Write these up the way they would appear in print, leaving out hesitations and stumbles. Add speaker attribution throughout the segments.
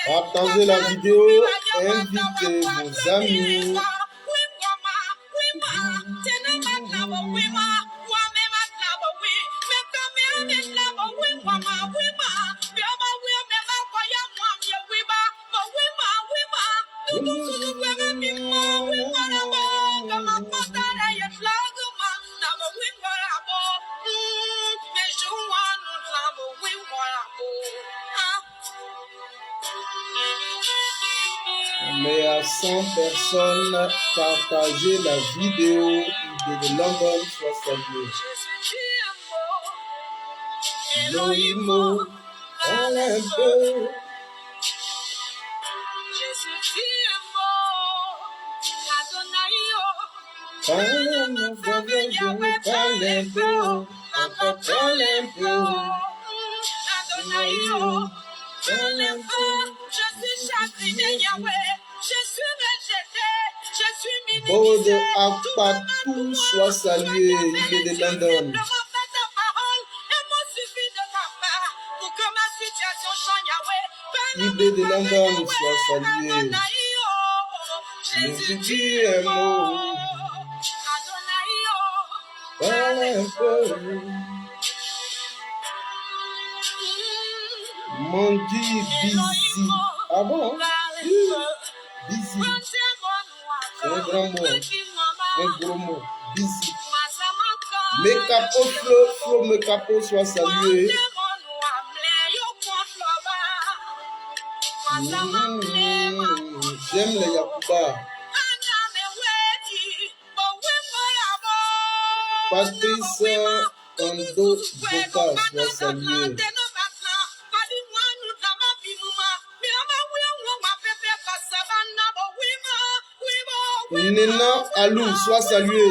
Speaker 1: Partagez la vidéo, invitez vos amis. Mais à 100 personnes, partagez la vidéo. Idée de London soit saluée. Loïmo, parle un peu. Parle mon frère, parle un peu. Papa, parle un peu. Loïmo, parle un peu. Bode Akpatou soit salué, il est de London. Il est de London soit salué. Je dis un mot. Parle un peu. Mondi busy. Ah bon? Busy. C'est un grand mot. Un gros mot. Busy. Mekapo Flo Mekapo soit salué. J'aime les Yakuba. Patrice Kondo Boka soit salué. Nena Alou, sois salué,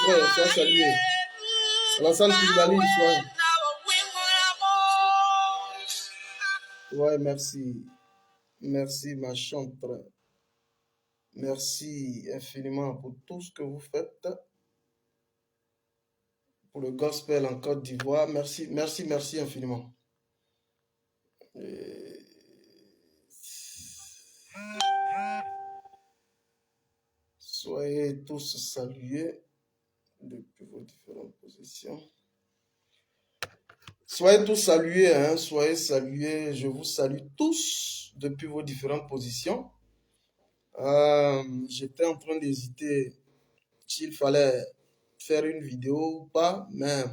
Speaker 1: frère, sois salué. Alassane Koulibaly, sois. Ouais, merci. Merci, ma chantre. Merci infiniment pour tout ce que vous faites pour le gospel en Côte d'Ivoire. Merci, merci, merci infiniment. Soyez tous salués depuis vos différentes positions. Soyez tous salués, hein, soyez salués. Je vous salue tous depuis vos différentes positions. J'étais en train d'hésiter s'il fallait faire une vidéo ou pas, mais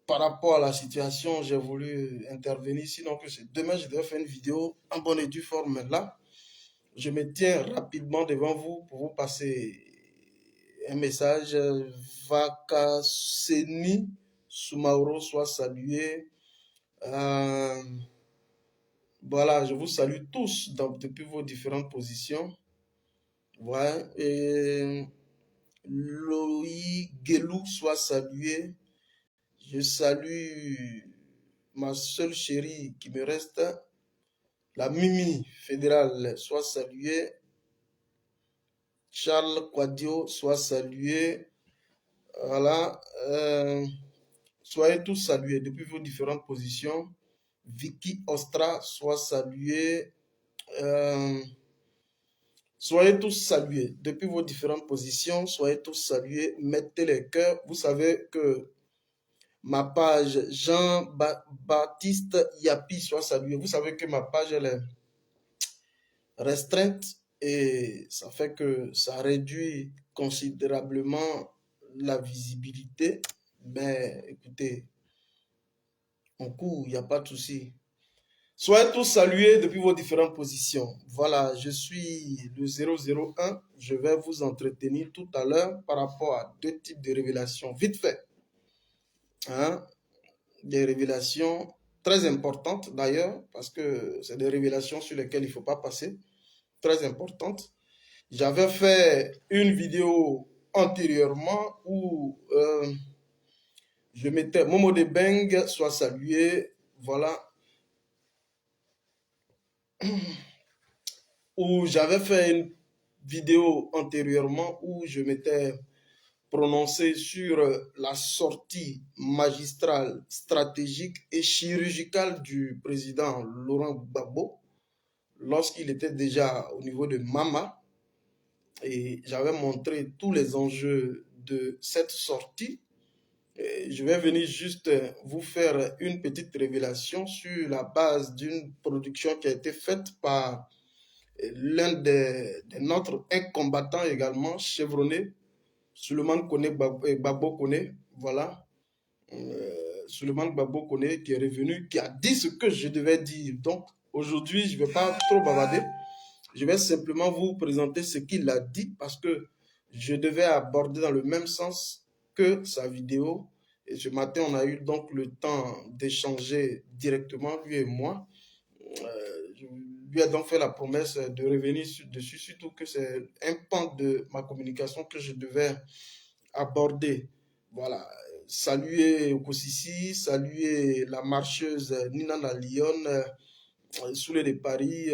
Speaker 1: par rapport à la situation, j'ai voulu intervenir. Sinon, que c'est demain, je devais faire une vidéo en bonne et due forme. Là, je me tiens rapidement devant vous pour vous passer un message. Vakaseni Sumaoro soit salué. Voilà, je vous salue tous depuis vos différentes positions. Ouais, et Loïc Gelou soit salué. Je salue ma seule chérie qui me reste, la Mimi fédérale, soit saluée. Charles Quadio soit salué. Voilà. Soyez tous salués depuis vos différentes positions. Vicky Ostra soit saluée. Soyez tous salués depuis vos différentes positions. Soyez tous salués. Mettez les cœurs. Vous savez que ma page Jean-Baptiste Yapi soit salué. Vous savez que ma page elle est restreinte et ça fait que ça réduit considérablement la visibilité. Mais écoutez, on court, il n'y a pas de souci. Soyez tous salués depuis vos différentes positions. Voilà, je suis le 001. Je vais vous entretenir tout à l'heure par rapport à deux types de révélations. Vite fait. Hein? Des révélations très importantes d'ailleurs, parce que c'est des révélations sur lesquelles il ne faut pas passer. Très importantes. J'avais fait une vidéo antérieurement où je mettais Momo de Beng soit salué. Voilà. Où j'avais fait une vidéo antérieurement où je m'étais prononcé sur la sortie magistrale, stratégique et chirurgicale du président Laurent Gbagbo lorsqu'il était déjà au niveau de Mama. Et j'avais montré tous les enjeux de cette sortie. Et je vais venir juste vous faire une petite révélation sur la base d'une production qui a été faite par l'un de notre combattant également, chevronné, Suleiman Gbagbo Koné, voilà. Suleiman Gbagbo Koné qui est revenu, qui a dit ce que je devais dire. Donc aujourd'hui, je ne vais pas trop bavarder. Je vais simplement vous présenter ce qu'il a dit parce que je devais aborder dans le même sens que sa vidéo. Et ce matin, on a eu donc le temps d'échanger directement, lui et moi. Je lui ai donc fait la promesse de revenir dessus, surtout que c'est un pan de ma communication que je devais aborder. Voilà. Saluer Okosisi, saluer la marcheuse Nina Lyon, Soulé de Paris,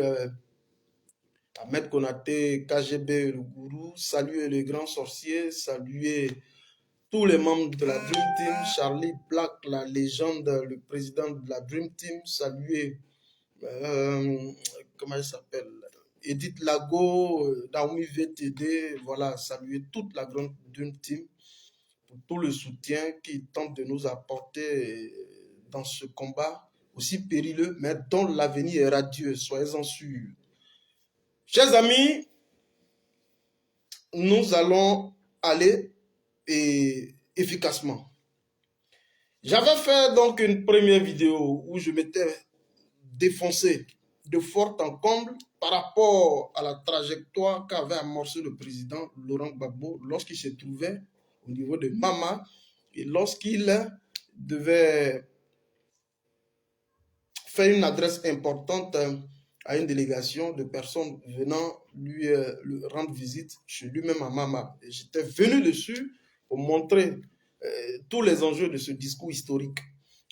Speaker 1: Ahmed Konaté, KGB, le gourou, saluer le grand sorcier, saluer tous les membres de la Dream Team, Charlie Black, la légende, le président de la Dream Team, saluer comment il s'appelle, Edith Lago, Naomi VTD, voilà, saluer toute la grande Dream Team pour tout le soutien qu'ils tentent de nous apporter dans ce combat aussi périlleux, mais dont l'avenir est radieux, soyez-en sûrs. Chers amis, nous allons aller efficacement. J'avais fait donc une première vidéo où je m'étais défoncé de fort en comble par rapport à la trajectoire qu'avait amorcé le président Laurent Gbagbo lorsqu'il se trouvait au niveau de Mama et lorsqu'il devait faire une adresse importante à une délégation de personnes venant lui rendre visite chez lui-même à Mama. J'étais venu dessus pour montrer tous les enjeux de ce discours historique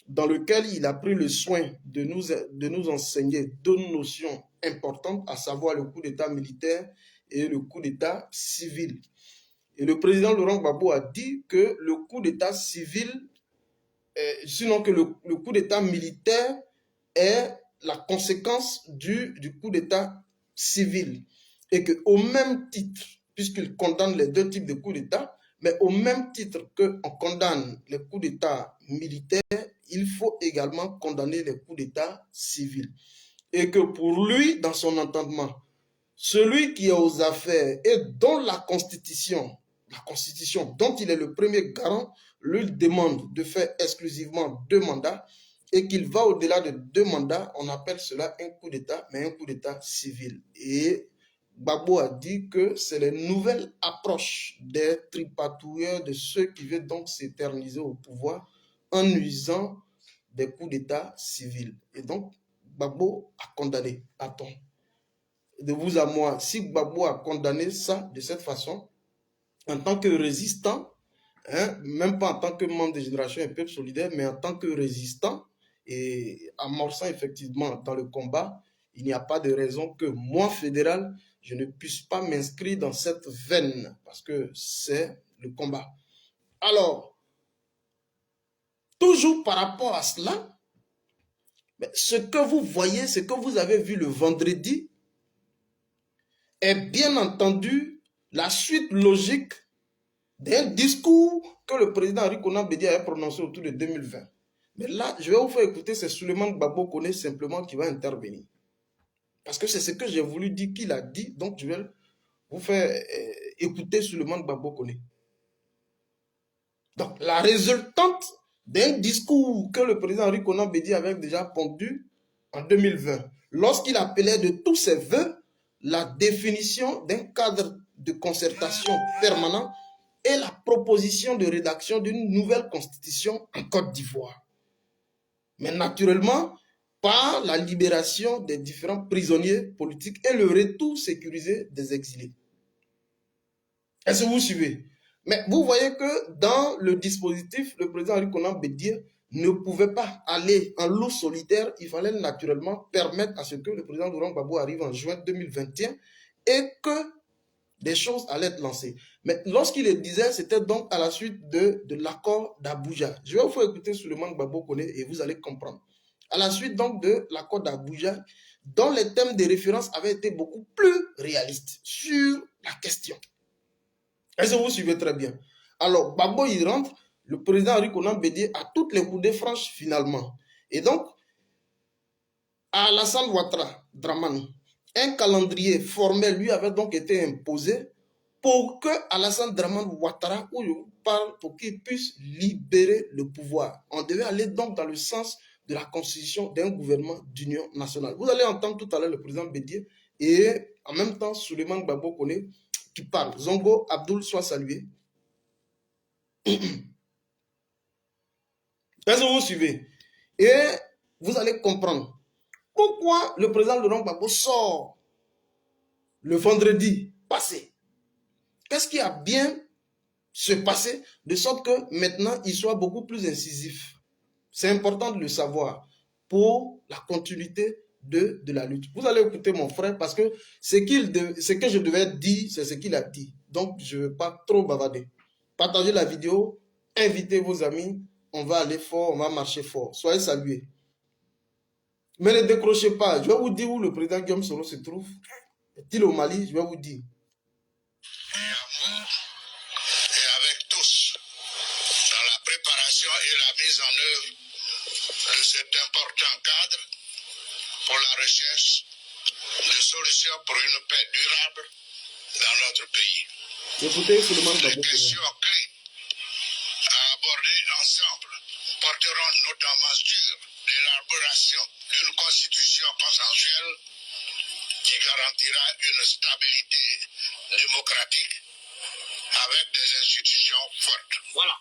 Speaker 1: dans lequel il a pris le soin de nous enseigner deux notions importantes, à savoir le coup d'État militaire et le coup d'État civil. Et le président Laurent Gbagbo a dit que le coup d'État civil, sinon que le coup d'État militaire est la conséquence du coup d'État civil. Et qu'au même titre, puisqu'il condamne les deux types de coups d'État, Mais au même titre qu'on condamne les coups d'État militaires, il faut également condamner les coups d'État civils. Et que pour lui, dans son entendement, celui qui est aux affaires et dont la Constitution dont il est le premier garant, lui demande de faire exclusivement 2 mandats et qu'il va au-delà de 2 mandats, on appelle cela un coup d'État, mais un coup d'État civil. Et Gbagbo a dit que c'est les nouvelles approches des tripatouilleurs, de ceux qui veulent donc s'éterniser au pouvoir en usant des coups d'État civils. Et donc, Gbagbo a condamné. Attends, de vous à moi, si Gbagbo a condamné ça de cette façon, en tant que résistant, hein, même pas en tant que membre de Génération et Peuple Solidaire, mais en tant que résistant et amorçant effectivement dans le combat, il n'y a pas de raison que moi, fédéral, je ne puisse pas m'inscrire dans cette veine, parce que c'est le combat. Alors, toujours par rapport à cela, ce que vous voyez, ce que vous avez vu le vendredi, est bien entendu la suite logique d'un discours que le président Henri Konan Bédié avait prononcé autour de 2020. Mais là, je vais vous faire écouter, c'est Souleymane Gbagbo Koné simplement qui va intervenir. Parce que c'est ce que j'ai voulu dire qu'il a dit, donc je vais vous faire écouter Souleymane Gbagbo Koné. Donc, la résultante d'un discours que le président Henri Konan Bédié avait déjà pondu en 2020, lorsqu'il appelait de tous ses voeux la définition d'un cadre de concertation permanent et la proposition de rédaction d'une nouvelle constitution en Côte d'Ivoire. Mais naturellement, par la libération des différents prisonniers politiques et le retour sécurisé des exilés. Est-ce que vous suivez? Mais vous voyez que dans le dispositif, le président Henri Konan Bédié ne pouvait pas aller en loup solitaire. Il fallait naturellement permettre à ce que le président Laurent Gbagbo arrive en juin 2021 et que des choses allaient être lancées. Mais lorsqu'il le disait, c'était donc à la suite de l'accord d'Abuja. Je vais vous faire écouter Souleymane Gbagbo Koné et vous allez comprendre. À la suite donc de l'accord d'Abuja, dont les thèmes de référence avaient été beaucoup plus réalistes sur la question. Est-ce que vous suivez très bien? Alors, Gbagbo y rentre, le président Henri Konan Bédié a toutes les coudées franches finalement. Et donc, à Alassane Ouattara Dramane, un calendrier formel lui avait donc été imposé pour que Alassane Dramane Ouattara, où je vous parle, pour qu'il puisse libérer le pouvoir. On devait aller donc dans le sens de la constitution d'un gouvernement d'union nationale. Vous allez entendre tout à l'heure le président Bédié et en même temps Souleymane Gbagbo Koné qui parle. Zongo Abdoul soit salué. Est-ce que vous suivez? Et vous allez comprendre pourquoi le président Laurent Gbagbo sort le vendredi passé. Qu'est-ce qui a bien se passé de sorte que maintenant il soit beaucoup plus incisif? C'est important de le savoir pour la continuité de la lutte. Vous allez écouter mon frère parce que ce que je devais dire, c'est ce qu'il a dit. Donc, je ne vais pas trop bavarder. Partagez la vidéo, invitez vos amis, on va aller fort, on va marcher fort. Soyez salués. Mais ne décrochez pas. Je vais vous dire où le président Guillaume Soro se trouve. Est-il au Mali? Je vais vous dire.
Speaker 2: Et avec tous, dans la préparation et la mise en œuvre de cet important cadre pour la recherche de solutions pour une paix durable dans notre pays.
Speaker 1: Écoutez, Souleymane
Speaker 2: Les
Speaker 1: Gbagbo.
Speaker 2: questions clés à aborder ensemble porteront notamment sur l'élaboration d'une constitution consensuelle qui garantira une stabilité démocratique avec des institutions fortes. Voilà.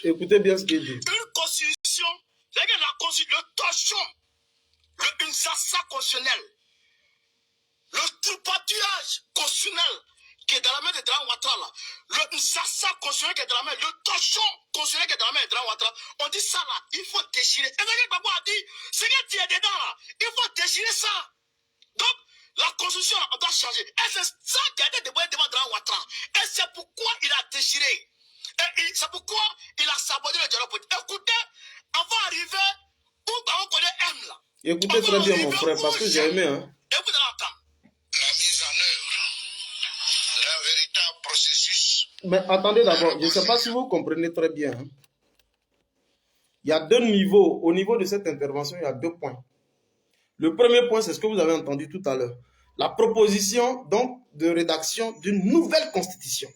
Speaker 1: Écoutez bien ce qu'il dit.
Speaker 2: Une constitution, c'est que la constitution, le torchon, le Insassa constitutionnel, le tripatouillage constitutionnel qui est dans la main de Dran Ouattara, le Insassa constitutionnel qui est dans la main, le torchon constitutionnel qui est dans la main de Dran Ouattara, on dit ça là, il faut déchirer. Et ce que Gbagbo a dit, ce que tu es dedans là, il faut déchirer ça. Donc, la constitution, on doit changer. Et c'est ça qui a été dévoilé devant Dran Ouattara. Et c'est pourquoi il a déchiré. Et c'est pourquoi il a saboté le dialogue politique. Écoutez, avant d'arriver où on connaît M là.
Speaker 1: Écoutez très bien mon frère, parce que j'ai aimé. Hein.
Speaker 2: Écoutez la mise en œuvre d'un véritable processus
Speaker 1: Mais attendez d'abord, je ne sais pas si vous comprenez très bien. Hein. Il y a deux niveaux. Au niveau de cette intervention, il y a deux points. Le premier point, c'est ce que vous avez entendu tout à l'heure. La proposition donc de rédaction d'une nouvelle constitution.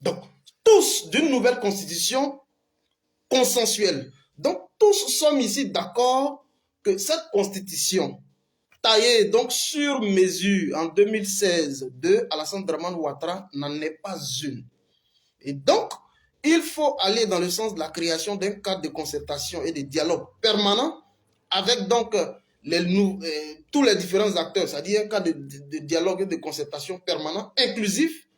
Speaker 1: Donc, tous d'une nouvelle constitution consensuelle. Donc, tous sommes ici d'accord que cette constitution taillée donc sur mesure en 2016 de Alassane Dramane Ouattara n'en est pas une. Et donc, il faut aller dans le sens de la création d'un cadre de concertation et de dialogue permanent avec donc tous les différents acteurs, c'est-à-dire un cadre de dialogue et de concertation permanent, inclusif,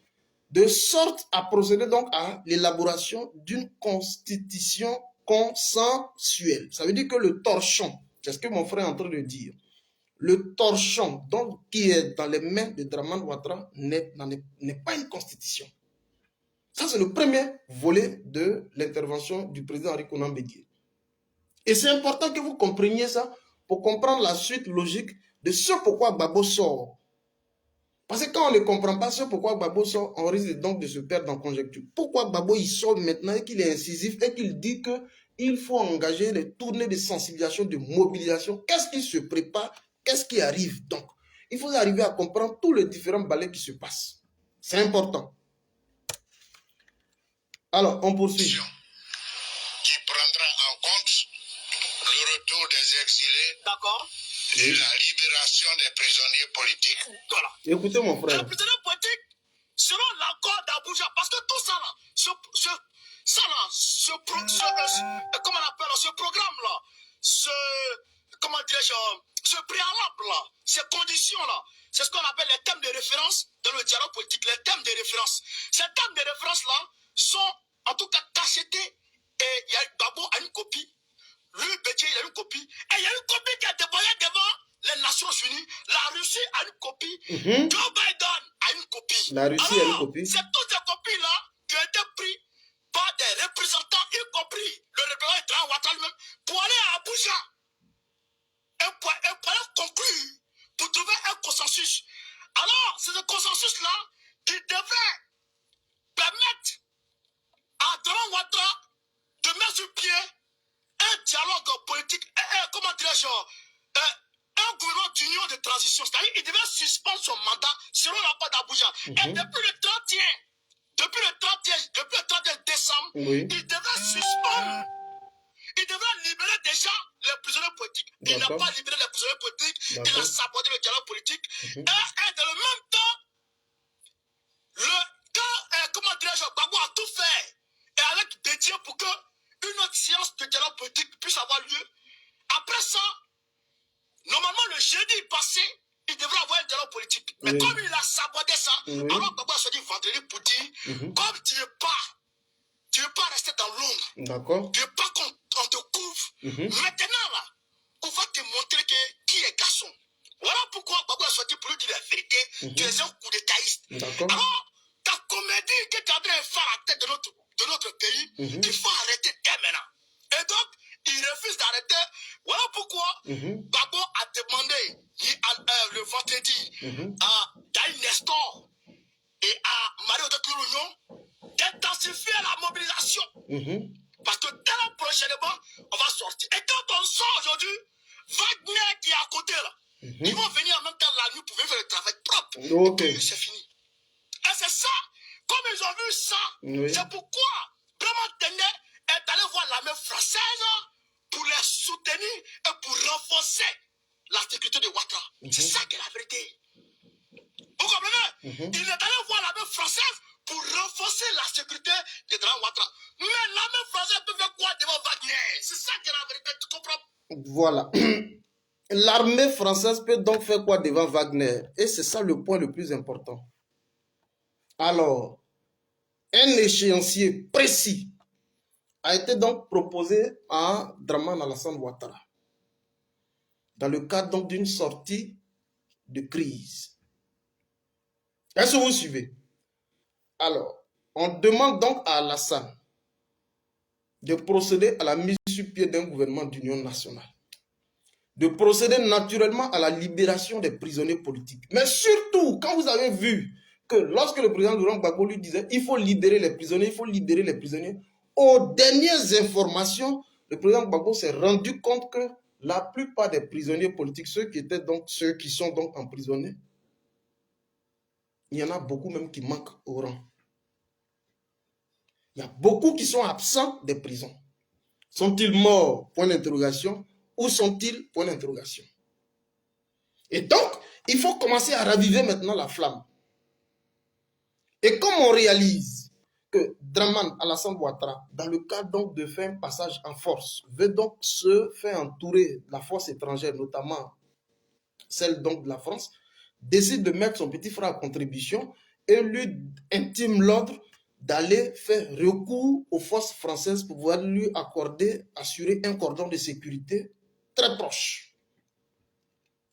Speaker 1: de sorte à procéder donc à l'élaboration d'une constitution consensuelle. Ça veut dire que le torchon, c'est ce que mon frère est en train de dire, le torchon donc, qui est dans les mains de Dramane Ouattara n'est pas une constitution. Ça, c'est le premier volet de l'intervention du président Henri Konan Bédié. Et c'est important que vous compreniez ça pour comprendre la suite logique de ce pourquoi Gbagbo sort. Parce que quand on ne comprend pas ce pourquoi Gbagbo sort, on risque donc de se perdre dans la conjecture. Pourquoi Gbagbo il sort maintenant et qu'il est incisif et qu'il dit qu'il faut engager les tournées de sensibilisation, de mobilisation. Qu'est-ce qui se prépare? Qu'est-ce qui arrive donc? Il faut arriver à comprendre tous les différents balais qui se passent. C'est important. Alors, on poursuit.
Speaker 2: Qui prendra en compte le retour des exilés. D'accord. Et la libération des prisonniers politiques. Voilà.
Speaker 1: Écoutez mon frère.
Speaker 2: Les prisonniers politiques selon l'accord d'Abuja, parce que tout ça là, comment on appelle ce programme là, comment dirais-je, ce préalable là, ces conditions là, c'est ce qu'on appelle les thèmes de référence dans le dialogue politique, les thèmes de référence. Ces thèmes de référence là sont en tout cas cachetés et il y a Gbagbo a une copie, lui Bédié il a une copie, et il y a une copie qui a dévoilé devant les Nations Unies, la Russie a une copie, Joe Biden a une copie.
Speaker 1: La Russie a une copie.
Speaker 2: C'est toutes ces copies là qui ont été prises par des représentants, y compris le représentant de Dramane Ouattara lui-même, pour aller à Abuja et pour aller conclure, pour trouver un consensus. Alors, c'est ce consensus-là qui devrait permettre à Dramane Ouattara de mettre sur pied un dialogue politique, comment dirais-je, un gouvernement d'union de transition. C'est-à-dire qu'il devait suspendre son mandat selon l'accord d'Abuja. Et depuis le 31 décembre, il devait suspendre. Il devrait libérer déjà les prisonniers politiques. Il n'a pas libéré les prisonniers politiques. Il a saboté le dialogue politique. Et dans le même temps, comment dirais-je, Gbagbo a tout fait. Et avec Bédié pour que une autre séance de dialogue politique puisse avoir lieu. Après ça, normalement, le jeudi passé, il devrait avoir un dialogue politique. Mais comme il a saboté ça, alors Gbagbo a dit vendredi pour dire, comme tu ne veux pas rester dans l'ombre.
Speaker 1: D'accord.
Speaker 2: Tu ne veux pas qu'on te couvre. Maintenant, là, on va te montrer qui est garçon. Voilà pourquoi Gbagbo a sorti pour lui dire la vérité. Tu es un coup d'étaïste. Alors, ta comédie que tu as bien fait à la tête de notre pays, il faut arrêter dès maintenant. Et donc, il refuse d'arrêter. Voilà pourquoi Gbagbo a demandé le vendredi à Daï Nestor et à Marie-Odette Loulognon d'intensifier la mobilisation. Parce que très prochainement, on va sortir. Et quand on sort aujourd'hui, Wagner qui est à côté là, ils vont venir en même temps la nuit pour faire le travail propre. Et c'est fini. Et c'est ça, comme ils ont vu ça, c'est pourquoi Breman Téné est allé voir l'armée française pour les soutenir et pour renforcer la sécurité de Ouattara. C'est ça qui est la vérité. Vous comprenez? Il est allé voir l'armée française pour renforcer la sécurité de Dramane Ouattara. Mais l'armée française peut faire quoi devant Wagner? C'est ça qui est la vérité, tu comprends?
Speaker 1: Voilà. L'armée française peut donc faire quoi devant Wagner? Et c'est ça le point le plus important. Alors, un échéancier précis a été donc proposé à Dramane Alassane Ouattara dans le cadre donc d'une sortie de crise. Est-ce que vous suivez? Alors, on demande donc à Alassane de procéder à la mise sur pied d'un gouvernement d'union nationale, de procéder naturellement à la libération des prisonniers politiques. Mais surtout, quand vous avez vu que lorsque le président Laurent Gbagbo lui disait il faut libérer les prisonniers, il faut libérer les prisonniers, aux dernières informations, le président Gbagbo s'est rendu compte que la plupart des prisonniers politiques, ceux qui sont donc emprisonnés, il y en a beaucoup même qui manquent au rang. Il y a beaucoup qui sont absents des prisons. Sont-ils morts? Point d'interrogation. Où sont-ils? Point d'interrogation. Et donc, il faut commencer à raviver maintenant la flamme. Et comme on réalise que Dramane Alassane Ouattara, dans le cadre donc de faire un passage en force, veut donc se faire entourer de la force étrangère, notamment celle donc de la France, décide de mettre son petit frère à contribution et lui intime l'ordre d'aller faire recours aux forces françaises pour pouvoir lui assurer un cordon de sécurité très proche.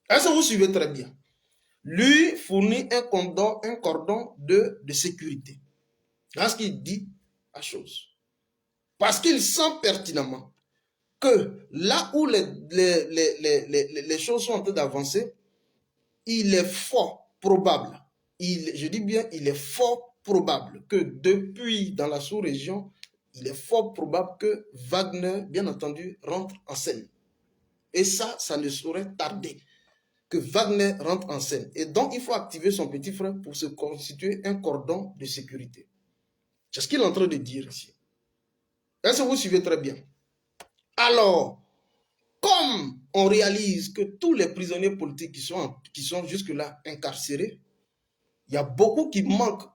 Speaker 1: Est-ce que vous suivez très bien? Lui fournit un cordon de sécurité. Parce qu'il dit la chose. Parce qu'il sent pertinemment que là où les choses sont en train d'avancer, il est fort probable, je dis bien il est fort probable que depuis dans la sous-région, il est fort probable que Wagner, bien entendu, rentre en scène. Et ça ne saurait tarder que Wagner rentre en scène. Et donc, il faut activer son petit frère pour se constituer un cordon de sécurité. C'est ce qu'il est en train de dire ici. Est-ce que vous suivez très bien? Alors, comme on réalise que tous les prisonniers politiques qui sont jusque-là incarcérés, il y a beaucoup qui manquent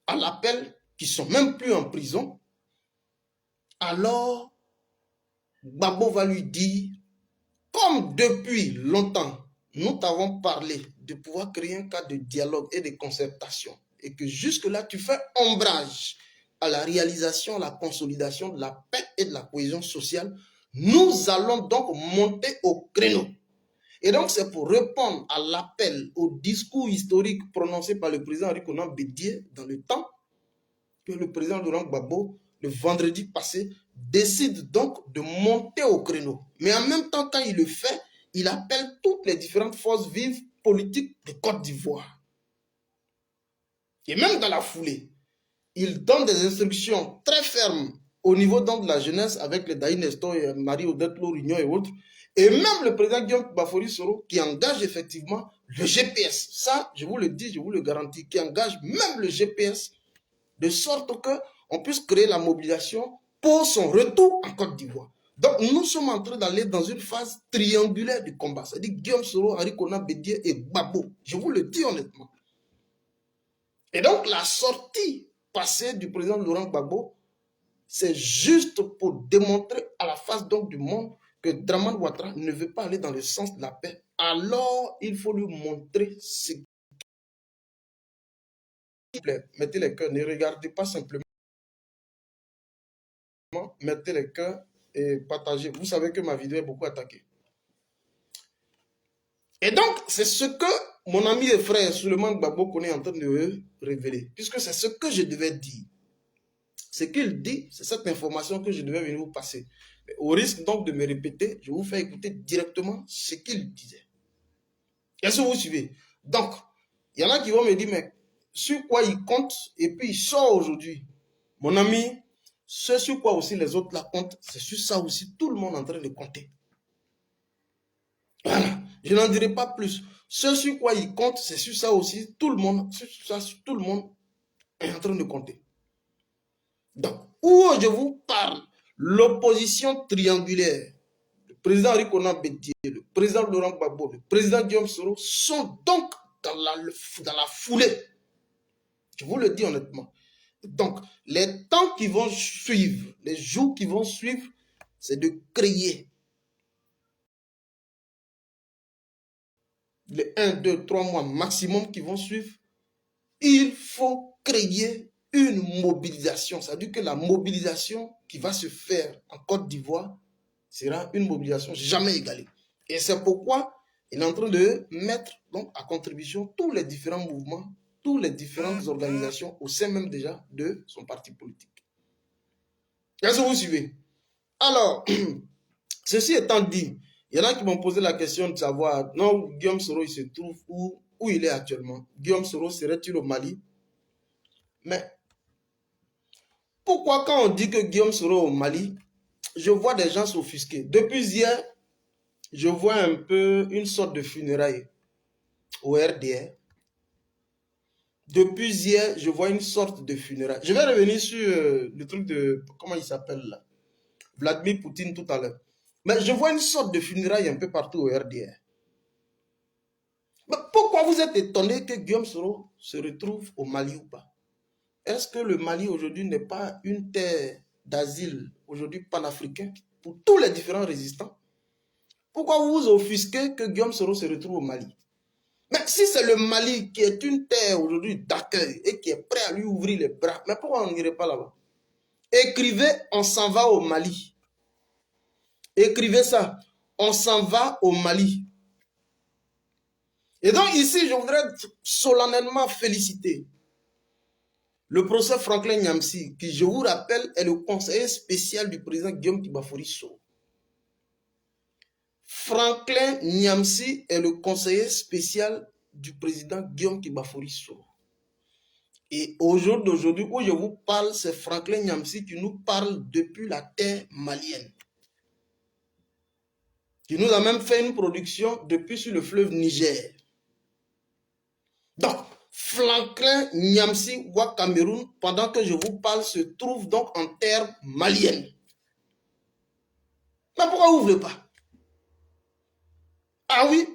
Speaker 1: à l'appel, qui ne sont même plus en prison, alors Gbagbo va lui dire, comme depuis longtemps, nous t'avons parlé de pouvoir créer un cadre de dialogue et de concertation, et que jusque-là, tu fais ombrage à la réalisation, à la consolidation de la paix et de la cohésion sociale, nous allons donc monter au créneau. Et donc, c'est pour répondre à l'appel, au discours historique prononcé par le président Henri Konan Bédié dans le temps, que le président Laurent Gbagbo, le vendredi passé, décide donc de monter au créneau. Mais en même temps, quand il le fait, il appelle toutes les différentes forces vives politiques de Côte d'Ivoire. Et même dans la foulée, il donne des instructions très fermes au niveau donc de la jeunesse avec les Daï Nestor et Marie-Odette Lorignon et autres. Et même le président Guillaume Bafori Soro qui engage effectivement le GPS. Ça, je vous le dis, je vous le garantis, qui engage même le GPS de sorte qu'on puisse créer la mobilisation pour son retour en Côte d'Ivoire. Donc, nous sommes en train d'aller dans une phase triangulaire du combat. C'est-à-dire Guillaume Soro, Henri Konan Bédié et Gbagbo. Je vous le dis honnêtement. Et donc, la sortie passée du président Laurent Gbagbo, c'est juste pour démontrer à la face donc du monde que Dramane Ouattara ne veut pas aller dans le sens de la paix. Alors, il faut lui montrer ce qu'il plaît. Mettez les cœurs, ne regardez pas simplement. Mettez les cœurs et partagez. Vous savez que ma vidéo est beaucoup attaquée. Et donc, c'est ce que mon ami et frère Souleymane Gbagbo est en train de révéler. Puisque c'est ce que je devais dire. Ce qu'il dit, c'est cette information que je devais venir vous passer. Mais au risque donc de me répéter, je vous fais écouter directement ce qu'il disait. Est-ce que vous suivez? Donc, il y en a qui vont me dire, mais sur quoi il compte et puis il sort aujourd'hui. Mon ami, ce sur quoi aussi les autres la comptent, c'est sur ça aussi tout le monde est en train de compter. Voilà, je n'en dirai pas plus. Ce sur quoi il compte, c'est sur ça aussi tout le monde, tout le monde est en train de compter. Donc, où je vous parle, l'opposition triangulaire, le président Henri Konan Bédié, le président Laurent Gbagbo, le président Guillaume Soro sont donc dans la foulée. Je vous le dis honnêtement. Donc, les temps qui vont suivre, les jours qui vont suivre, c'est de créer les 1, 2, 3 mois maximum qui vont suivre. Il faut créer une mobilisation. C'est-à-dire que la mobilisation qui va se faire en Côte d'Ivoire sera une mobilisation jamais égalée. Et c'est pourquoi il est en train de mettre donc, à contribution tous les différents mouvements, toutes les différentes organisations au sein même déjà de son parti politique. Est-ce que vous suivez? Alors, ceci étant dit, il y en a qui m'ont posé la question de savoir, non, Guillaume Soro, il se trouve où il est actuellement. Guillaume Soro serait-il au Mali? Mais pourquoi quand on dit que Guillaume Soro au Mali, je vois des gens s'offusquer. Depuis hier, je vois un peu une sorte de funérailles au RDR. Depuis hier, je vois une sorte de funérailles. Je vais revenir sur le truc de, comment il s'appelle là, Vladimir Poutine tout à l'heure. Mais je vois une sorte de funérailles un peu partout au RDR. Mais pourquoi vous êtes étonné que Guillaume Soro se retrouve au Mali ou pas? Est-ce que le Mali aujourd'hui n'est pas une terre d'asile, aujourd'hui panafricain, pour tous les différents résistants? Pourquoi vous vous offusquez que Guillaume Soro se retrouve au Mali? Mais si c'est le Mali qui est une terre aujourd'hui d'accueil et qui est prêt à lui ouvrir les bras, mais pourquoi on n'irait pas là-bas? Écrivez, on s'en va au Mali. Écrivez ça, on s'en va au Mali. Et donc ici, je voudrais solennellement féliciter le professeur Franklin Nyamsi, qui, je vous rappelle, est le conseiller spécial du président Guillaume Kibafori Soro. Franklin Nyamsi est le conseiller spécial du président Guillaume Kibafori Soro. Et au jour d'aujourd'hui, où je vous parle, c'est Franklin Nyamsi qui nous parle depuis la terre malienne. Qui nous a même fait une production depuis sur le fleuve Niger. Donc, Franklin Nyamsi Wa Cameroun, pendant que je vous parle, se trouve donc en terre malienne. Mais pourquoi vous ne voulez pas? Ah oui?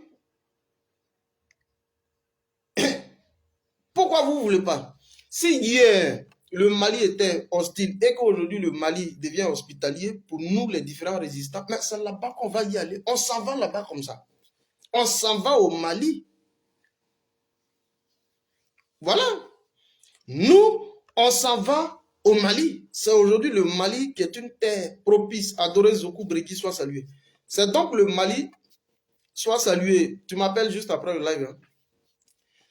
Speaker 1: Pourquoi vous ne voulez pas? Si hier, le Mali était hostile et qu'aujourd'hui, le Mali devient hospitalier pour nous, les différents résistants, mais c'est là-bas qu'on va y aller. On s'en va là-bas comme ça. On s'en va au Mali. Voilà. Nous, on s'en va au Mali. C'est aujourd'hui le Mali qui est une terre propice. Adoré Zoku Breki soit salué. C'est donc le Mali, soit salué. Tu m'appelles juste après le live. Hein.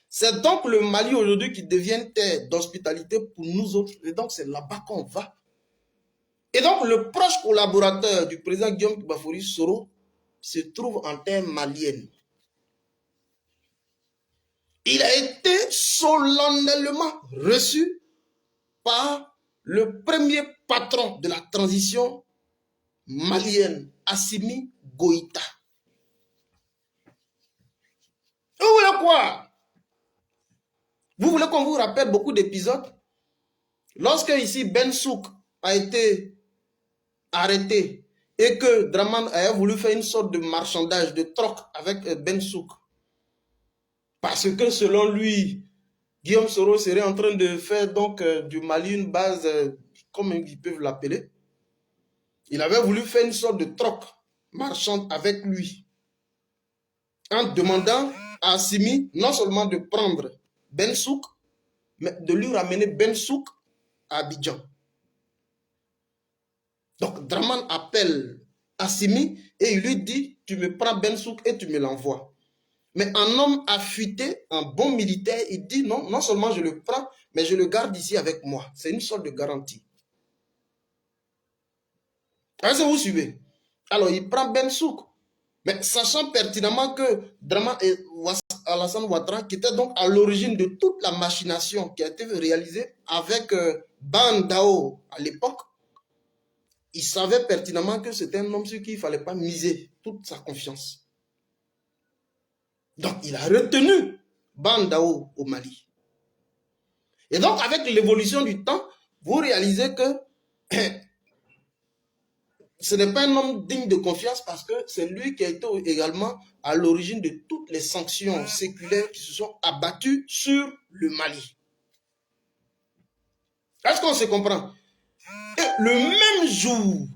Speaker 1: C'est donc le Mali aujourd'hui qui devient terre d'hospitalité pour nous autres. Et donc c'est là-bas qu'on va. Et donc le proche collaborateur du président Guillaume Kibafori Soro se trouve en terre malienne. Il a été solennellement reçu par le premier patron de la transition malienne, Assimi Goïta. Vous voulez quoi? Vous voulez qu'on vous rappelle beaucoup d'épisodes? Lorsque ici Ben Souk a été arrêté et que Draman a voulu faire une sorte de marchandage, de troc avec Ben Souk, parce que selon lui, Guillaume Soro serait en train de faire donc du Mali une base, comme ils peuvent l'appeler. Il avait voulu faire une sorte de troc marchande avec lui, en demandant à Assimi non seulement de prendre Ben Souk, mais de lui ramener Ben Souk à Abidjan. Donc Draman appelle Assimi et il lui dit, tu me prends Ben Souk et tu me l'envoies. Mais un homme affûté, un bon militaire, il dit non, non seulement je le prends, mais je le garde ici avec moi. C'est une sorte de garantie. Est-ce que vous suivez? Alors il prend Ben Souk, mais sachant pertinemment que Draman et Alassane Ouattara, qui était donc à l'origine de toute la machination qui a été réalisée avec Ban Dao à l'époque, il savait pertinemment que c'était un homme sur qui il ne fallait pas miser toute sa confiance. Donc, il a retenu Ban Dao au Mali. Et donc, avec l'évolution du temps, vous réalisez que ce n'est pas un homme digne de confiance parce que c'est lui qui a été également à l'origine de toutes les sanctions séculaires qui se sont abattues sur le Mali. Est-ce qu'on se comprend? Et le même jour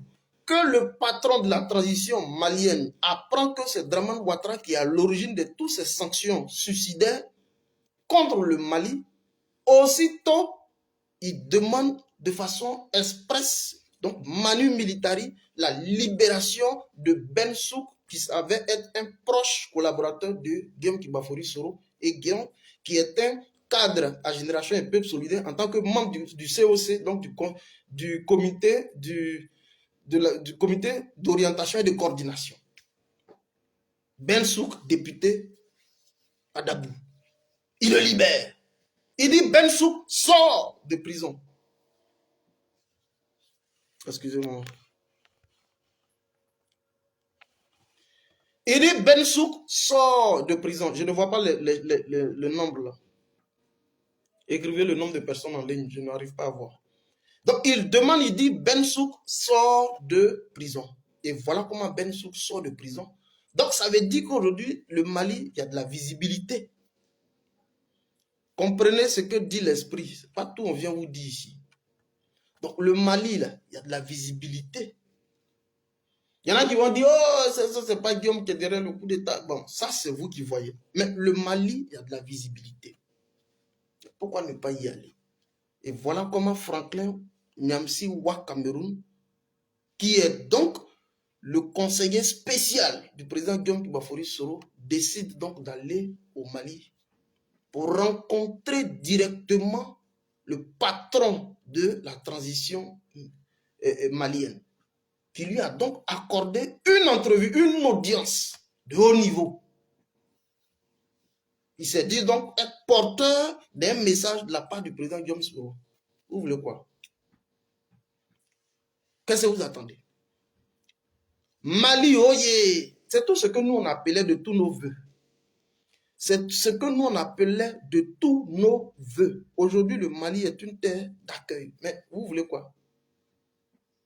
Speaker 1: que le patron de la transition malienne apprend que c'est Draman Ouattara qui est à l'origine de toutes ces sanctions suicidaires contre le Mali, aussitôt, il demande de façon expresse, donc manu militari, la libération de Ben Souk, qui savait être un proche collaborateur de Guillaume Kibafori Soro, et Guillaume, qui est un cadre à Génération et Peuple Solidaire en tant que membre du COC, donc du comité du comité d'orientation et de coordination. Ben Souk, député à Dabou. Il le libère. Il dit Ben Souk, sors de prison. Excusez-moi. Il dit Bensouk sort de prison. Je ne vois pas le nombre là. Écrivez le nombre de personnes en ligne, je n'arrive pas à voir. Donc il demande, il dit Bensouk sort de prison. Et voilà comment Bensouk sort de prison. Donc ça veut dire qu'aujourd'hui, le Mali, il y a de la visibilité. Comprenez ce que dit l'esprit. Ce n'est pas tout on vient vous dire ici. Donc le Mali, là, il y a de la visibilité. Il y en a qui vont dire, oh, ça c'est pas Guillaume qui est derrière le coup d'État. Bon, ça c'est vous qui voyez. Mais le Mali, il y a de la visibilité. Pourquoi ne pas y aller? Et voilà comment Franklin Nyamsi Wa Cameroun, qui est donc le conseiller spécial du président Guillaume Bafori Soro, décide donc d'aller au Mali pour rencontrer directement le patron de la transition malienne, qui lui a donc accordé une entrevue, une audience de haut niveau. Il s'est dit donc être porteur d'un message de la part du président Guillaume Soro. Vous voulez quoi? Qu'est-ce que vous attendez? Mali, oye, c'est tout ce que nous on appelait de tous nos voeux. C'est ce que nous on appelait de tous nos voeux. Aujourd'hui, le Mali est une terre d'accueil. Mais vous voulez quoi?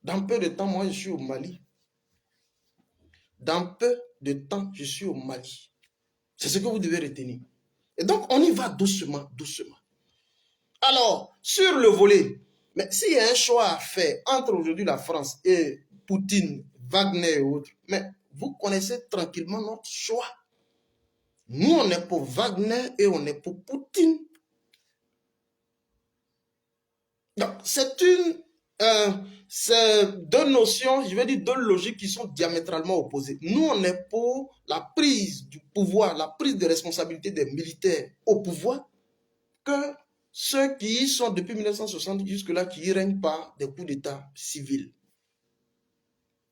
Speaker 1: Dans peu de temps, moi, je suis au Mali. Dans peu de temps, je suis au Mali. C'est ce que vous devez retenir. Et donc, on y va doucement, doucement. Alors, sur le volet, mais s'il y a un choix à faire entre aujourd'hui la France et Poutine, Wagner et autres, mais vous connaissez tranquillement notre choix. Nous, on est pour Wagner et on est pour Poutine. Donc, c'est deux notions, je vais dire deux logiques qui sont diamétralement opposées. Nous, on est pour la prise du pouvoir, la prise de responsabilité des militaires au pouvoir, que ceux qui y sont depuis 1960 jusque-là, qui y règnent par des coups d'État civils.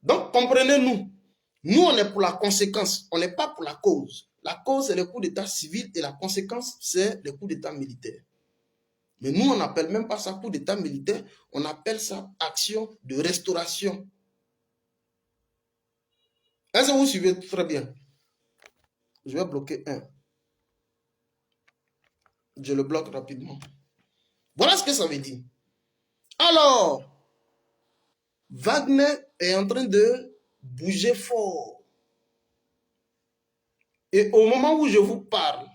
Speaker 1: Donc, comprenez-nous. Nous, on est pour la conséquence, on n'est pas pour la cause. La cause, c'est les coups d'État civils et la conséquence, c'est les coups d'État militaires. Mais nous, on n'appelle même pas ça coup d'État militaire, on appelle ça action de restauration. Est-ce que vous suivez très bien? Je vais bloquer un. Je le bloque rapidement. Voilà ce que ça veut dire. Alors, Wagner est en train de bouger fort. Et au moment où je vous parle,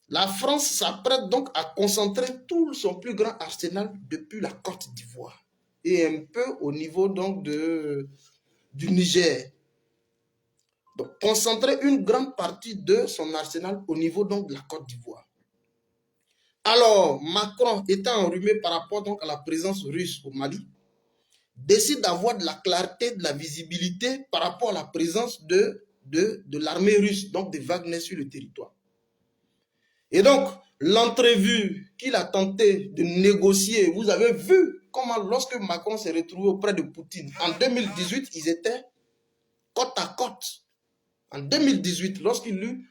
Speaker 1: la France s'apprête donc à concentrer tout son plus grand arsenal depuis la Côte d'Ivoire et un peu au niveau donc du Niger. Donc, concentrer une grande partie de son arsenal au niveau donc de la Côte d'Ivoire. Alors, Macron, étant enrhumé par rapport donc à la présence russe au Mali, décide d'avoir de la clarté, de la visibilité par rapport à la présence de l'armée russe, donc de Wagner sur le territoire. Et donc, l'entrevue qu'il a tenté de négocier, vous avez vu comment lorsque Macron s'est retrouvé auprès de Poutine, en 2018, ils étaient côte à côte. En 2018, lorsqu'il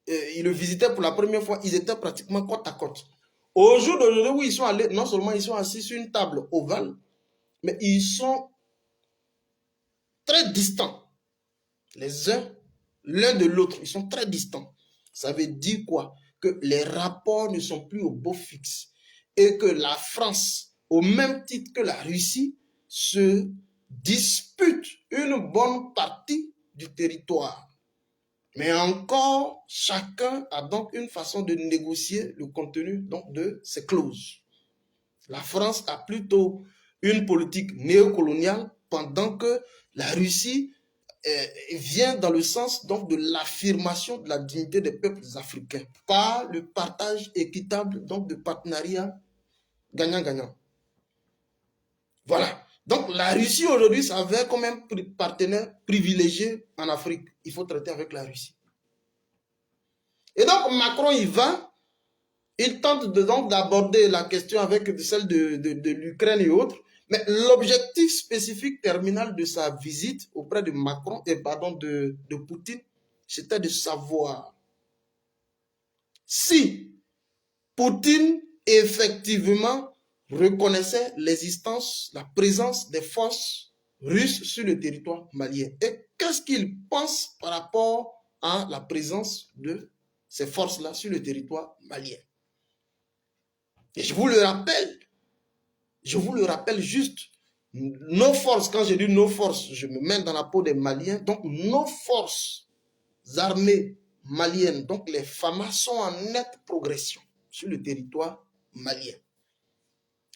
Speaker 1: le visitait pour la première fois, ils étaient pratiquement côte à côte. Au jour d'aujourd'hui où ils sont allés, non seulement ils sont assis sur une table ovale, mais ils sont très distants. Les uns, l'un de l'autre, ils sont très distants. Ça veut dire quoi? Que les rapports ne sont plus au beau fixe. Et que la France, au même titre que la Russie, se dispute une bonne partie du territoire. Mais encore, chacun a donc une façon de négocier le contenu donc, de ces clauses. La France a plutôt une politique néocoloniale, pendant que la Russie vient dans le sens donc, de l'affirmation de la dignité des peuples africains par le partage équitable donc, de partenariats gagnant-gagnant. Voilà. Donc la Russie aujourd'hui s'avère comme un partenaire privilégié en Afrique. Il faut traiter avec la Russie. Et donc Macron il va, il tente donc d'aborder la question avec celle de l'Ukraine et autres, mais l'objectif spécifique terminal de sa visite auprès de Macron, de Poutine, c'était de savoir si Poutine effectivement reconnaissait l'existence, la présence des forces russes sur le territoire malien. Et qu'est-ce qu'il pense par rapport à la présence de ces forces-là sur le territoire malien? Et je vous le rappelle juste, nos forces, quand je dis nos forces, je me mets dans la peau des Maliens, donc nos forces armées maliennes, donc les FAMA, sont en nette progression sur le territoire malien.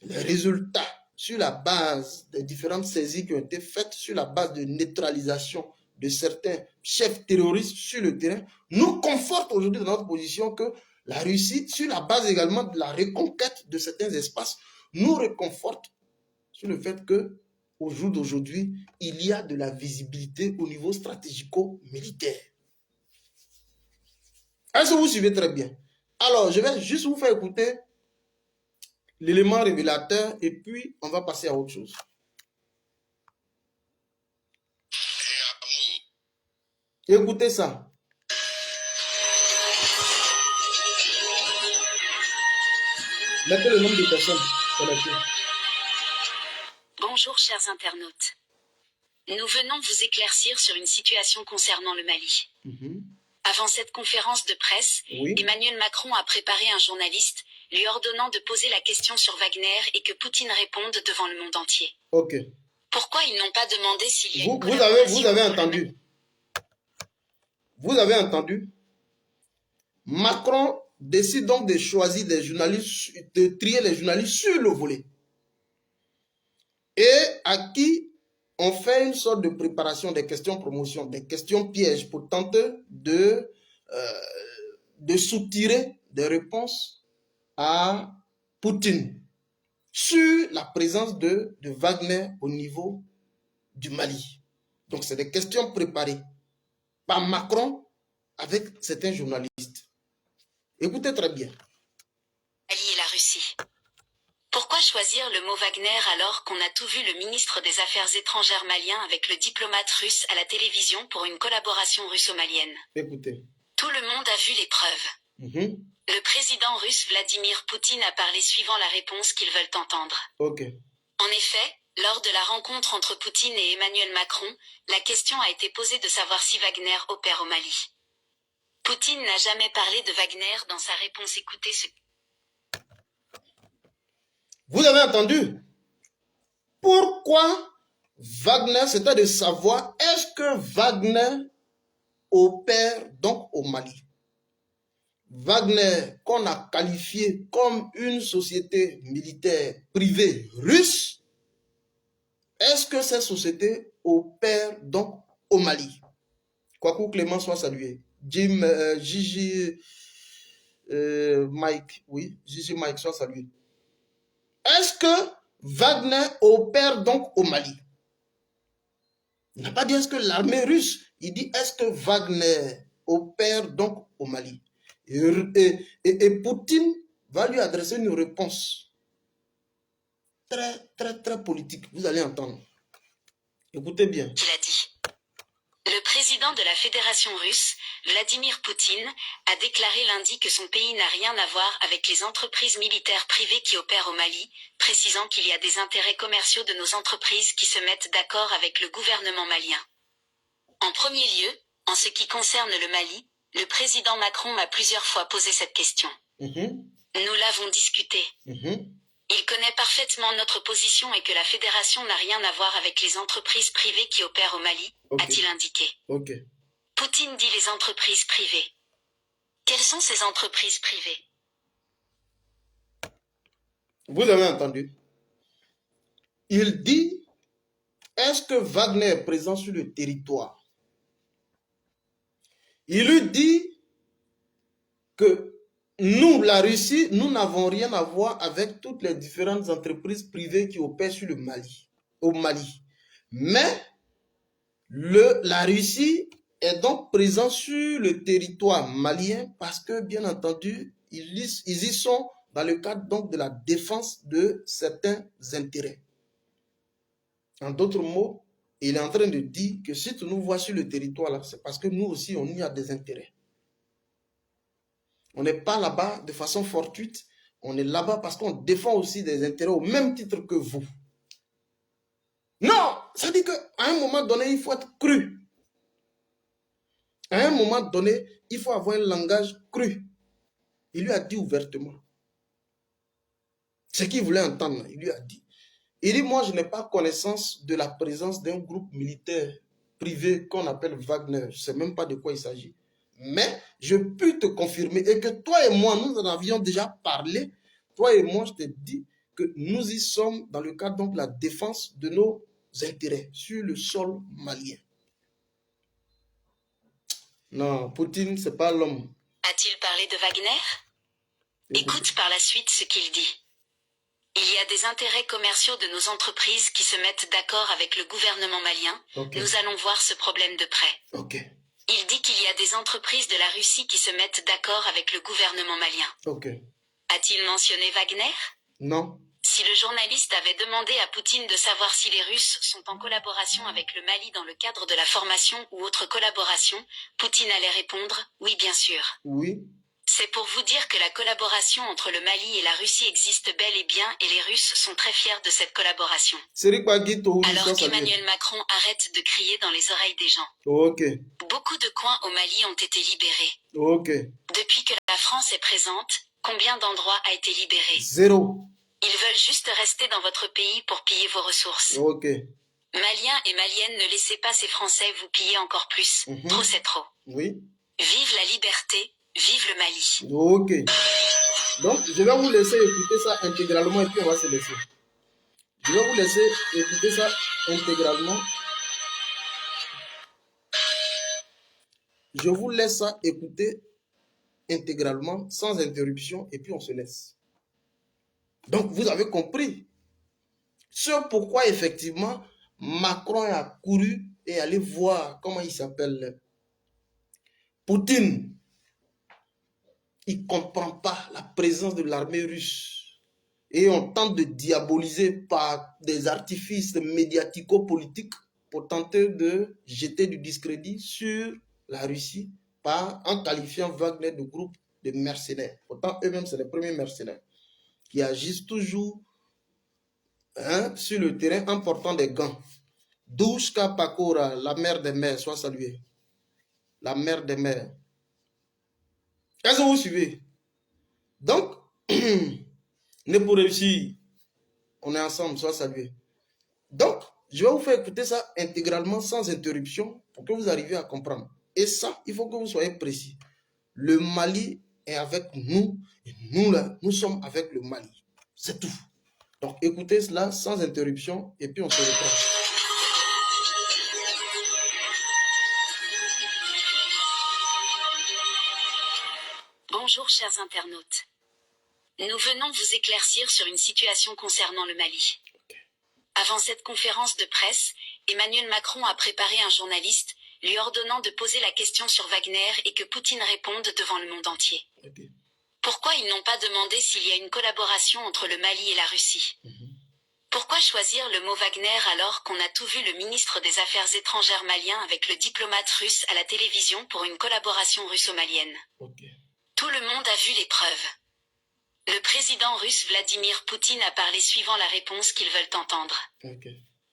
Speaker 1: Les résultats sur la base des différentes saisies qui ont été faites, sur la base de neutralisation de certains chefs terroristes sur le terrain, nous confortent aujourd'hui dans notre position que la Russie, sur la base également de la reconquête de certains espaces, nous réconforte sur le fait que au jour d'aujourd'hui, il y a de la visibilité au niveau stratégico-militaire. Est-ce que vous suivez très bien? Alors, je vais juste vous faire écouter l'élément révélateur et puis on va passer à autre chose. Écoutez ça. Mettez le nombre de personnes connectées.
Speaker 3: Bonjour chers internautes. Nous venons vous éclaircir sur une situation concernant le Mali. Avant cette conférence de presse,
Speaker 1: Oui.
Speaker 3: Emmanuel Macron a préparé un journaliste, lui ordonnant de poser la question sur Wagner et que Poutine réponde devant le monde entier.
Speaker 1: Ok.
Speaker 3: Pourquoi ils n'ont pas demandé s'il y a une
Speaker 1: Vous avez
Speaker 3: collaboration
Speaker 1: entendu. Vous avez entendu. Macron décide donc de choisir des journalistes, de trier les journalistes sur le volet. Et à qui on fait une sorte de préparation des questions promotion, des questions pièges pour tenter de soutirer des réponses à Poutine sur la présence de Wagner au niveau du Mali. Donc, c'est des questions préparées par Macron avec certains journalistes. Écoutez très bien.
Speaker 3: Mali et la Russie. Pourquoi choisir le mot Wagner alors qu'on a tout vu le ministre des Affaires étrangères malien avec le diplomate russe à la télévision pour une collaboration russo-malienne?
Speaker 1: Écoutez.
Speaker 3: Tout le monde a vu les preuves. Le président russe Vladimir Poutine a parlé suivant la réponse qu'ils veulent entendre.
Speaker 1: Ok.
Speaker 3: En effet, lors de la rencontre entre Poutine et Emmanuel Macron, la question a été posée de savoir si Wagner opère au Mali. Poutine n'a jamais parlé de Wagner dans sa réponse. Écoutez ce...
Speaker 1: Vous avez entendu? Pourquoi Wagner, c'était de savoir est-ce que Wagner opère donc au Mali? Wagner, qu'on a qualifié comme une société militaire privée russe, est-ce que cette société opère donc au Mali? Kwaku Clément soit salué. Gigi Mike, oui, Gigi Mike soit salué. Est-ce que Wagner opère donc au Mali? Il n'a pas dit est-ce que l'armée russe, il dit est-ce que Wagner opère donc au Mali? Et Poutine va lui adresser une réponse très politique. Vous allez entendre. Écoutez bien.
Speaker 3: Il a dit. Le président de la Fédération russe, Vladimir Poutine, a déclaré lundi que son pays n'a rien à voir avec les entreprises militaires privées qui opèrent au Mali, précisant qu'il y a des intérêts commerciaux de nos entreprises qui se mettent d'accord avec le gouvernement malien. En premier lieu, en ce qui concerne le Mali, le président Macron m'a plusieurs fois posé cette question. Nous l'avons discuté. Il connaît parfaitement notre position et que la fédération n'a rien à voir avec les entreprises privées qui opèrent au Mali, a-t-il indiqué. Poutine dit les entreprises privées. Quelles sont ces entreprises privées?
Speaker 1: Vous avez entendu? Il dit, est-ce que Wagner est présent sur le territoire? Il lui dit que nous, la Russie, nous n'avons rien à voir avec toutes les différentes entreprises privées qui opèrent sur le Mali, au Mali. Mais la Russie est donc présente sur le territoire malien parce que, bien entendu, ils y sont dans le cadre donc de la défense de certains intérêts. En d'autres mots, il est en train de dire que si tu nous vois sur le territoire là, c'est parce que nous aussi, on y a des intérêts. On n'est pas là-bas de façon fortuite. On est là-bas parce qu'on défend aussi des intérêts au même titre que vous. Non, ça dit qu'à un moment donné, il faut être cru. À un moment donné, il faut avoir un langage cru. Il lui a dit ouvertement. Ce qu'il voulait entendre, il lui a dit. Il dit, moi, je n'ai pas connaissance de la présence d'un groupe militaire privé qu'on appelle Wagner. Je ne sais même pas de quoi il s'agit. Mais je peux te confirmer, et que toi et moi, nous en avions déjà parlé. Toi et moi, je t'ai dit que nous y sommes dans le cadre donc, de la défense de nos intérêts sur le sol malien. Non, Poutine, ce n'est pas l'homme.
Speaker 3: A-t-il parlé de Wagner? Écoute par la suite ce qu'il dit. Il y a des intérêts commerciaux de nos entreprises qui se mettent d'accord avec le gouvernement malien.
Speaker 1: Okay.
Speaker 3: Nous allons voir ce problème de près.
Speaker 1: Okay.
Speaker 3: Il dit qu'il y a des entreprises de la Russie qui se mettent d'accord avec le gouvernement malien.
Speaker 1: Okay.
Speaker 3: A-t-il mentionné Wagner?
Speaker 1: Non.
Speaker 3: Si le journaliste avait demandé à Poutine de savoir si les Russes sont en collaboration avec le Mali dans le cadre de la formation ou autre collaboration, Poutine allait répondre « Oui, bien sûr ».
Speaker 1: Oui.
Speaker 3: C'est pour vous dire que la collaboration entre le Mali et la Russie existe bel et bien et les Russes sont très fiers de cette collaboration. Alors qu'Emmanuel Macron arrête de crier dans les oreilles des gens.
Speaker 1: Okay.
Speaker 3: Beaucoup de coins au Mali ont été libérés.
Speaker 1: Okay.
Speaker 3: Depuis que la France est présente, combien d'endroits a été libéré?
Speaker 1: 0.
Speaker 3: Ils veulent juste rester dans votre pays pour piller vos ressources.
Speaker 1: Okay.
Speaker 3: Maliens et Maliennes, ne laissez pas ces Français vous piller encore plus. Trop c'est trop.
Speaker 1: Oui.
Speaker 3: Vive la liberté, vive le Mali.
Speaker 1: Ok. Donc, je vais vous laisser écouter ça intégralement et puis on va se laisser. Je vais vous laisser écouter ça intégralement. Je vous laisse ça écouter intégralement, sans interruption, et puis on se laisse. Donc, vous avez compris ce pourquoi, effectivement, Macron a couru et allé voir, comment il s'appelle, Poutine. Il ne comprend pas la présence de l'armée russe. Et on tente de diaboliser par des artifices médiatico-politiques pour tenter de jeter du discrédit sur la Russie en qualifiant Wagner de groupe de mercenaires. Pourtant, eux-mêmes, c'est les premiers mercenaires qui agissent toujours sur le terrain en portant des gants. Douchka Pakora, la mère des mers, soit saluée. La mère des mers. Est-ce que vous suivez? Donc, ne pour réussir, on est ensemble, soit salué. Donc, je vais vous faire écouter ça intégralement, sans interruption, pour que vous arriviez à comprendre. Et ça, il faut que vous soyez précis. Le Mali est avec nous, et nous, là, nous sommes avec le Mali. C'est tout. Donc, écoutez cela sans interruption, et puis on se reprend.
Speaker 3: Bonjour chers internautes. Nous venons vous éclaircir sur une situation concernant le Mali. Avant cette conférence de presse, Emmanuel Macron a préparé un journaliste, lui ordonnant de poser la question sur Wagner et que Poutine réponde devant le monde entier. Pourquoi ils n'ont pas demandé s'il y a une collaboration entre le Mali et la Russie? Pourquoi choisir le mot Wagner alors qu'on a tout vu le ministre des Affaires étrangères malien avec le diplomate russe à la télévision pour une collaboration russo-malienne? Tout le monde a vu les preuves. Le président russe Vladimir Poutine a parlé suivant la réponse qu'ils veulent entendre.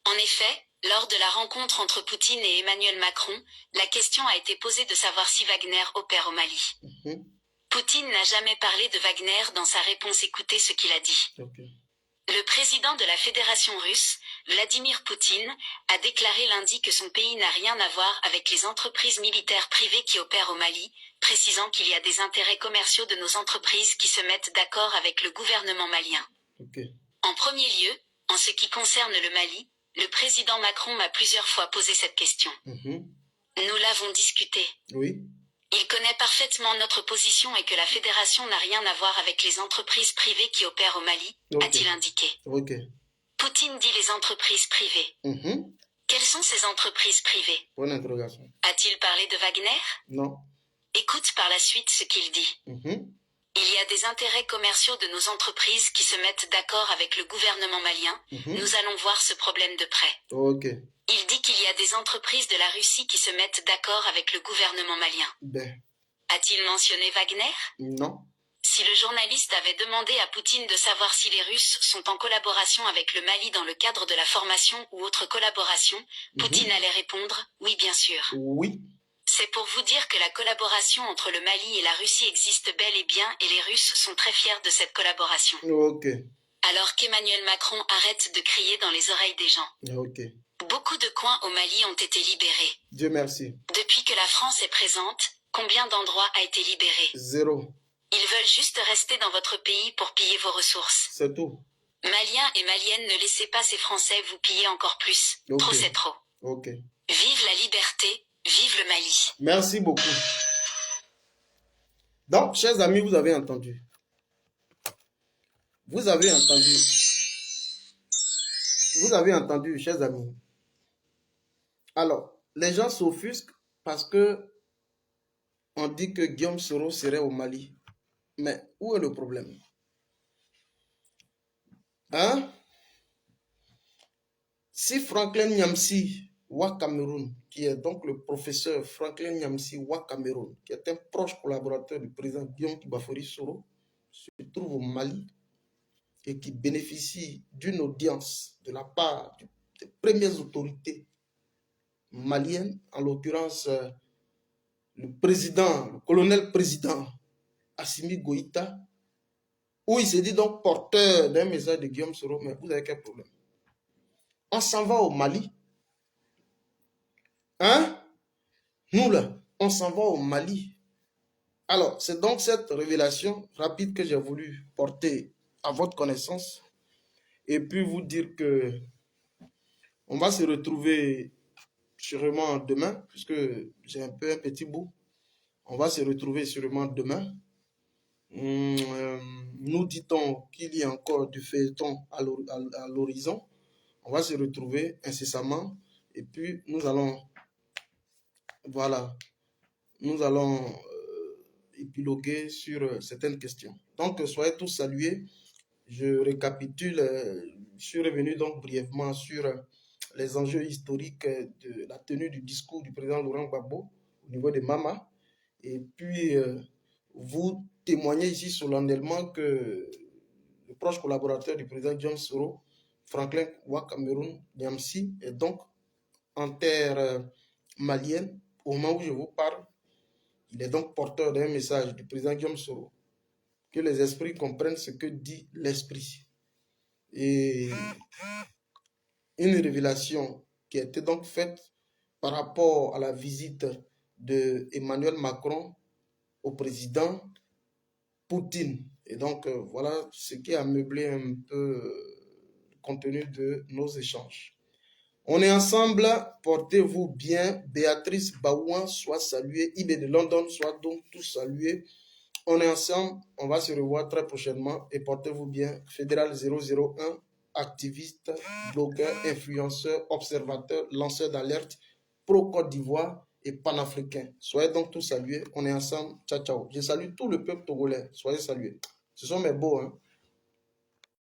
Speaker 3: En effet, lors de la rencontre entre Poutine et Emmanuel Macron, la question a été posée de savoir si Wagner opère au Mali. Poutine n'a jamais parlé de Wagner dans sa réponse. Écoutez ce qu'il a dit. Le président de la Fédération russe, Vladimir Poutine, a déclaré lundi que son pays n'a rien à voir avec les entreprises militaires privées qui opèrent au Mali, précisant qu'il y a des intérêts commerciaux de nos entreprises qui se mettent d'accord avec le gouvernement malien. En premier lieu, en ce qui concerne le Mali, le président Macron m'a plusieurs fois posé cette question. Nous l'avons discuté. Il connaît parfaitement notre position et que la fédération n'a rien à voir avec les entreprises privées qui opèrent au Mali, a-t-il indiqué. Poutine dit les entreprises privées. Quelles sont ces entreprises privées?
Speaker 1: Bonne interrogation.
Speaker 3: A-t-il parlé de Wagner?
Speaker 1: Non.
Speaker 3: Écoute par la suite ce qu'il dit. Il y a des intérêts commerciaux de nos entreprises qui se mettent d'accord avec le gouvernement malien. Nous allons voir ce problème de près. Il dit qu'il y a des entreprises de la Russie qui se mettent d'accord avec le gouvernement malien. A-t-il mentionné Wagner?
Speaker 1: Non.
Speaker 3: Si le journaliste avait demandé à Poutine de savoir si les Russes sont en collaboration avec le Mali dans le cadre de la formation ou autre collaboration, Poutine allait répondre « Oui, bien sûr ».
Speaker 1: Oui.
Speaker 3: C'est pour vous dire que la collaboration entre le Mali et la Russie existe bel et bien et les Russes sont très fiers de cette collaboration.
Speaker 1: Ok.
Speaker 3: Alors qu'Emmanuel Macron arrête de crier dans les oreilles des gens.
Speaker 1: Ok.
Speaker 3: Beaucoup de coins au Mali ont été libérés.
Speaker 1: Dieu merci.
Speaker 3: Depuis que la France est présente, combien d'endroits a été libéré?
Speaker 1: 0.
Speaker 3: Ils veulent juste rester dans votre pays pour piller vos ressources.
Speaker 1: C'est tout.
Speaker 3: Maliens et Maliennes, ne laissez pas ces Français vous piller encore plus.
Speaker 1: Ok.
Speaker 3: Trop c'est trop.
Speaker 1: Ok.
Speaker 3: Vive la liberté, vive le Mali.
Speaker 1: Merci beaucoup. Donc, chers amis, vous avez entendu. Vous avez entendu. Vous avez entendu, chers amis. Alors, les gens s'offusquent parce que on dit que Guillaume Soro serait au Mali. Mais où est le problème? Hein? Si Franklin Nyamsi Wa Cameroun, qui est donc le professeur Franklin Nyamsi Wa Cameroun, qui est un proche collaborateur du président Guillaume Bafori Soro, se trouve au Mali et qui bénéficie d'une audience de la part des premières autorités maliennes, en l'occurrence le président, le colonel président Assimi Goïta, où il se dit donc porteur d'un message de Guillaume Soro. Mais vous avez quel problème? On s'en va au Mali. Hein? Nous là, on s'en va au Mali. Alors, c'est donc cette révélation rapide que j'ai voulu porter à votre connaissance et puis vous dire que on va se retrouver sûrement demain, puisque j'ai un peu un petit bout. On va se retrouver sûrement demain. Nous dit-on qu'il y a encore du feuilleton à l'horizon. On va se retrouver incessamment et puis nous allons, voilà, nous allons épiloguer sur certaines questions. Donc, soyez tous salués. Je récapitule, je suis revenu donc brièvement sur les enjeux historiques de la tenue du discours du président Laurent Gbagbo au niveau de Mama. Et puis, vous témoignez ici solennellement que le proche collaborateur du président Guillaume Soro, Franklin Wa Cameroun Nyamsi, est donc en terre malienne. Au moment où je vous parle, il est donc porteur d'un message du président Guillaume Soro. Que les esprits comprennent ce que dit l'esprit. Et une révélation qui a été donc faite par rapport à la visite de Emmanuel Macron au président Poutine. Et donc, voilà ce qui a meublé un peu le contenu de nos échanges. On est ensemble, portez-vous bien. Béatrice Baouan soit saluée, Ibe de London soit donc tous salués. On est ensemble, on va se revoir très prochainement et portez-vous bien. Fédéral 001, activiste, blogueur, influenceur, observateur, lanceur d'alerte, pro-Côte d'Ivoire et panafricain. Soyez donc tous salués, on est ensemble. Ciao, ciao. Je salue tout le peuple togolais, soyez salués. Ce sont mes beaux, hein.